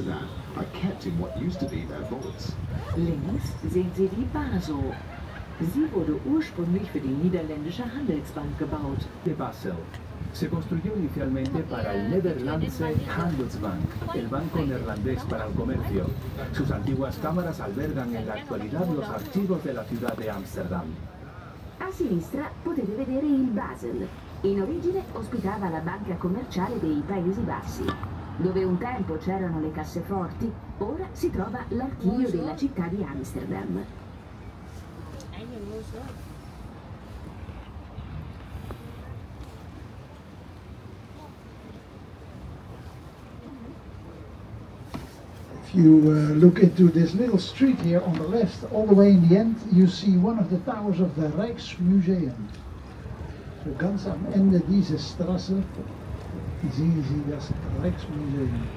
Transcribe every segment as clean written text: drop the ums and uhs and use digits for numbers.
Amsterdam are kept in what used to be their vaults. Links sehen Sie die Basel. Sie wurde ursprünglich für die niederländische Handelsbank gebaut. De Basel. Se construyó inicialmente para el Nederlandse Handelsbank, el banco neerlandés para el comercio. Sus antiguas cámaras albergan en la actualidad los archivos de la ciudad de Amsterdam. A sinistra potete vedere il Basel. In origine ospitava la banca commerciale dei Paesi Bassi. Dove un tempo c'erano le casseforti, ora si trova l'archivio della città di Amsterdam. If you look into this little street here on the left, all the way in the end, you see one of the towers of the Rijksmuseum. So ganz am Ende dieser Straße sehen Sie das Rijksmuseum.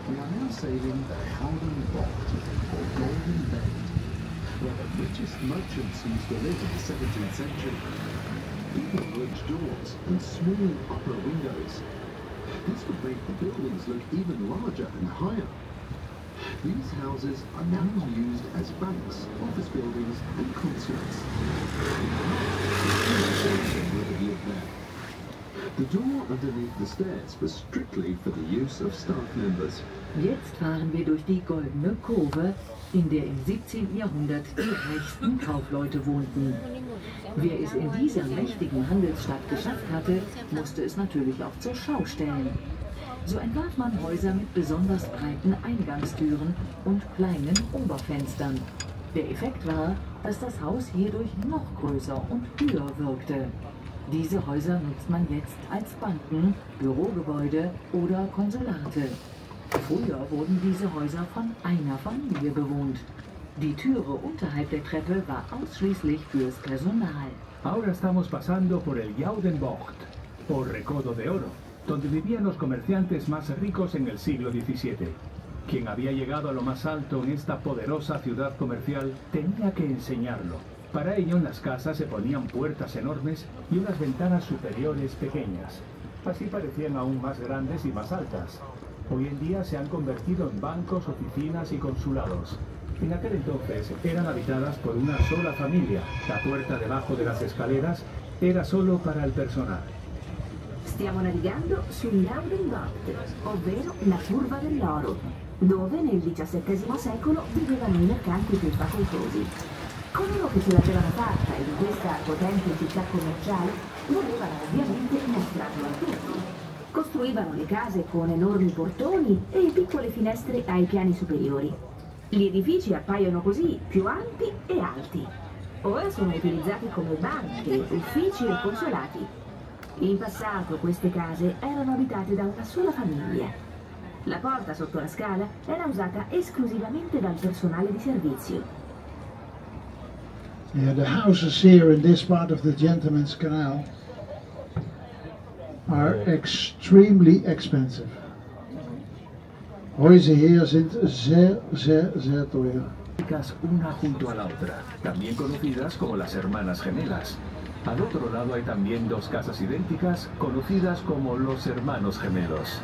We are now sailing the Gouden Bocht, or Golden Bend, where the richest merchants used to live in the 17th century. Even bridge doors and small upper windows. This would make the buildings look even larger and higher. These houses are now used as banks, office buildings and consulates. The door underneath the stairs was strictly for the use of staff members. Jetzt fahren wir durch die Goldene Kurve, in der im 17. Jahrhundert die reichsten Kaufleute wohnten. Wer es in dieser mächtigen Handelsstadt geschafft hatte, musste es natürlich auch zur Schau stellen. So entwarf man Häuser mit besonders breiten Eingangstüren und kleinen Oberfenstern. Der Effekt war, dass das Haus hierdurch noch größer und höher wirkte. Diese Häuser nutzt man jetzt als Banken, Bürogebäude oder Konsulate. Früher wurden diese Häuser von einer Familie bewohnt. Die Türe unterhalb der Treppe war ausschließlich fürs Personal. Ahora estamos pasando por el Gouden Bocht, o Recodo de Oro, donde vivían los comerciantes más ricos en el siglo XVII. Quien había llegado a lo más alto en esta poderosa ciudad comercial tenía que enseñarlo. Para ello en las casas se ponían puertas enormes y unas ventanas superiores pequeñas. Así parecían aún más grandes y más altas. Hoy en día se han convertido en bancos, oficinas y consulados. En aquel entonces eran habitadas por una sola familia. La puerta debajo de las escaleras era solo para el personal. Stiamo navigando sul Gouden Bocht, ovvero la curva dell'oro, dove nel XVII secolo vivevano i mercanti più facoltosi. Coloro che ce l'avevano fatta in questa potente città commerciale volevano ovviamente mostrarlo a tutti. Costruivano le case con enormi portoni e piccole finestre ai piani superiori. Gli edifici appaiono così più ampi e alti. Ora sono utilizzati come banche, uffici e consolati. In passato queste case erano abitate da una sola famiglia. La porta sotto la scala era usata esclusivamente dal personale di servizio. Yeah, the houses here in this part of the Gentleman's Canal are extremely expensive. Häuser hier sind sehr, sehr, sehr teuer. Una junto a la otra, también conocidas como las hermanas gemelas. Al otro lado hay también dos casas idénticas, conocidas como los hermanos gemelos.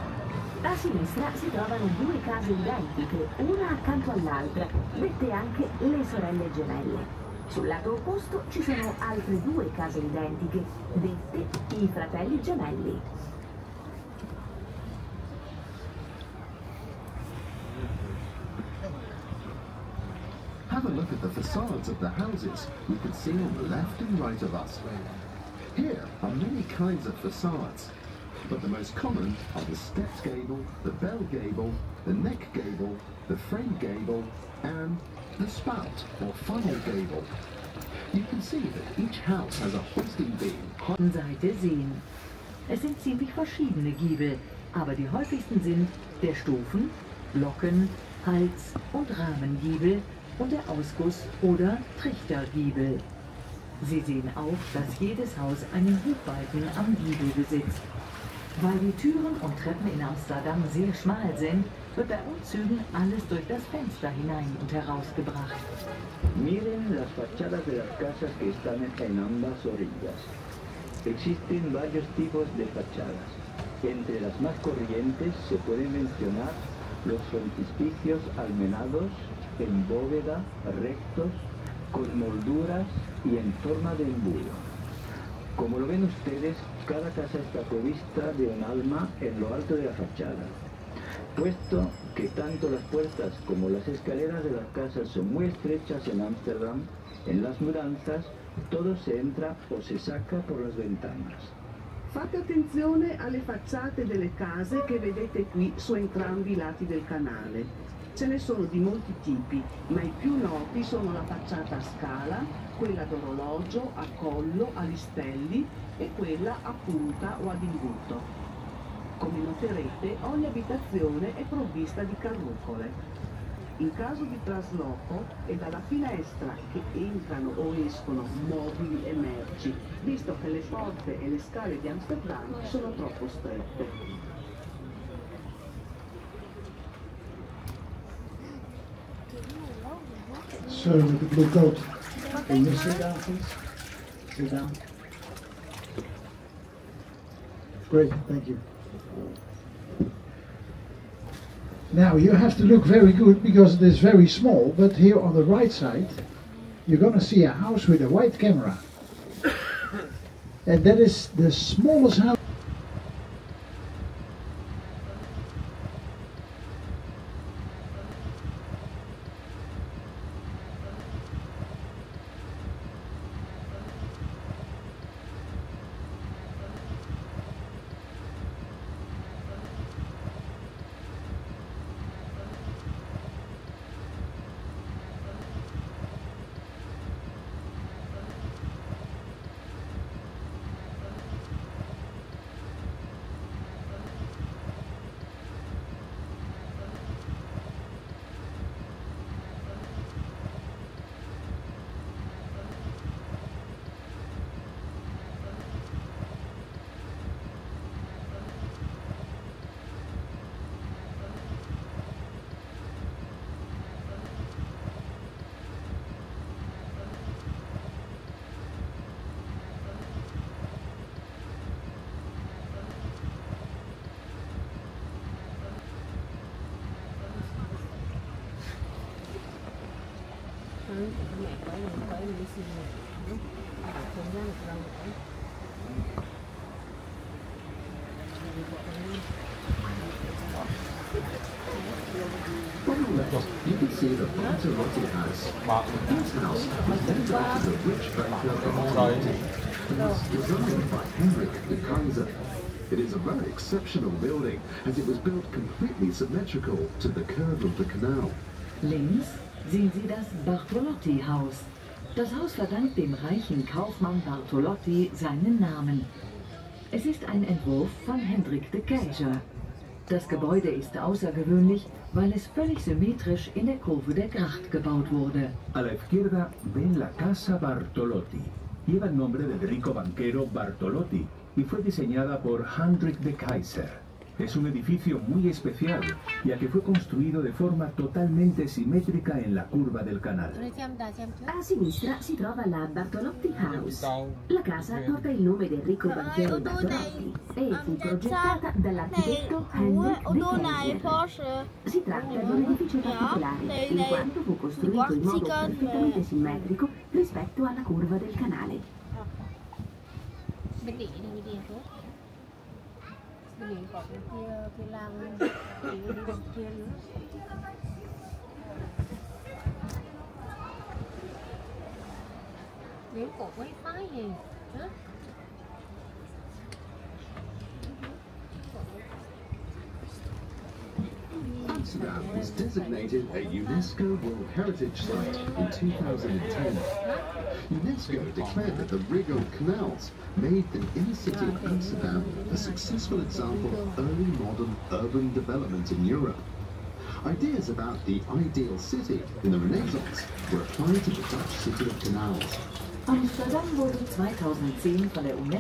A sinistra si trovano due case identiche, una accanto all'altra, dette anche le sorelle gemelle. Sul lato opposto ci sono altre due case identiche, dette i fratelli gemelli. Have a look at the facades of the houses we can see on the left and right of us. Here are many kinds of facades, but the most common are the stepped gable, the bell gable, the neck gable, the frame gable, and the spout or funnel gable. You can see that each house has a hoisting beam. Seite sehen. Es sind ziemlich verschiedene Giebel, aber die häufigsten sind der Stufen, Glocken, Hals- und Rahmengiebel und der Ausguss- oder Trichtergiebel. Sie sehen auch, dass jedes Haus einen Hubbalken am Giebel besitzt. Weil die Türen und Treppen in Amsterdam sehr schmal sind, wird bei Umzügen alles durch das Fenster hinein und herausgebracht. Miren las fachadas de las casas que están en ambas orillas. Existen varios tipos de fachadas. Entre las más corrientes se pueden mencionar los frontispicios almenados, en bóveda, rectos, con molduras y en forma de embudo. Como lo ven ustedes, cada casa está provista de un alma en lo alto de la fachada. Puesto que tanto las puertas como las escaleras de las casas son muy estrechas en Amsterdam, en las mudanzas todo se entra o se saca por las ventanas. Fate attenzione alle facciate delle case che vedete qui su entrambi i lati del canale. Ce ne sono di molti tipi, ma i più noti sono la facciata a scala, quella d'orologio, a collo, a listelli e quella a punta o ad imbuto. Come noterete, ogni abitazione è provvista di carrucole. In caso di trasloco è dalla finestra che entrano o escono mobili e merci, visto che le porte e le scale di Amsterdam sono troppo strette. So, with the blue coat. Can you sit down, please? Sit down. Great, thank you. Now you have to look very good because it is very small, but here on the right side you're going to see a house with a white camera. And that is the smallest house. On the left, you can see the Bartolotti house. This house was named after the rich banker Bartolotti, and was designed by Henrik de Kaiser. It is a very exceptional building, as it was built completely symmetrical to the curve of the canal. Links sehen Sie das Bartolotti-Haus. Das Haus verdankt dem reichen Kaufmann Bartolotti seinen Namen. Es ist ein Entwurf von Henrik de Kaiser. Das Gebäude ist außergewöhnlich, weil es völlig symmetrisch in der Kurve der Gracht gebaut wurde. A la izquierda ven la Casa Bartolotti. Lleva el nombre del rico banquero Bartolotti y fue diseñada por Henrik de Kaiser. Es un edificio muy especial, ya que fue construido de forma totalmente simétrica en la curva del canal. A sinistra si trova la Bartolotti House. La casa porta il nome del ricco banchiere Bartolotti e fu progettata dall'architetto Henrik de Kaiser. Si tratta di un edificio particolare, in quanto fu costruito in modo perfettamente simmetrico rispetto alla curva del canale. Amsterdam was designated a UNESCO World Heritage Site in 2010. UNESCO declared that the rig of canals made the inner city of Amsterdam a successful example of early modern urban development in Europe. Ideas about the ideal city in the Renaissance were applied to the Dutch city of canals. Amsterdam wurde 2010 von der UNESCO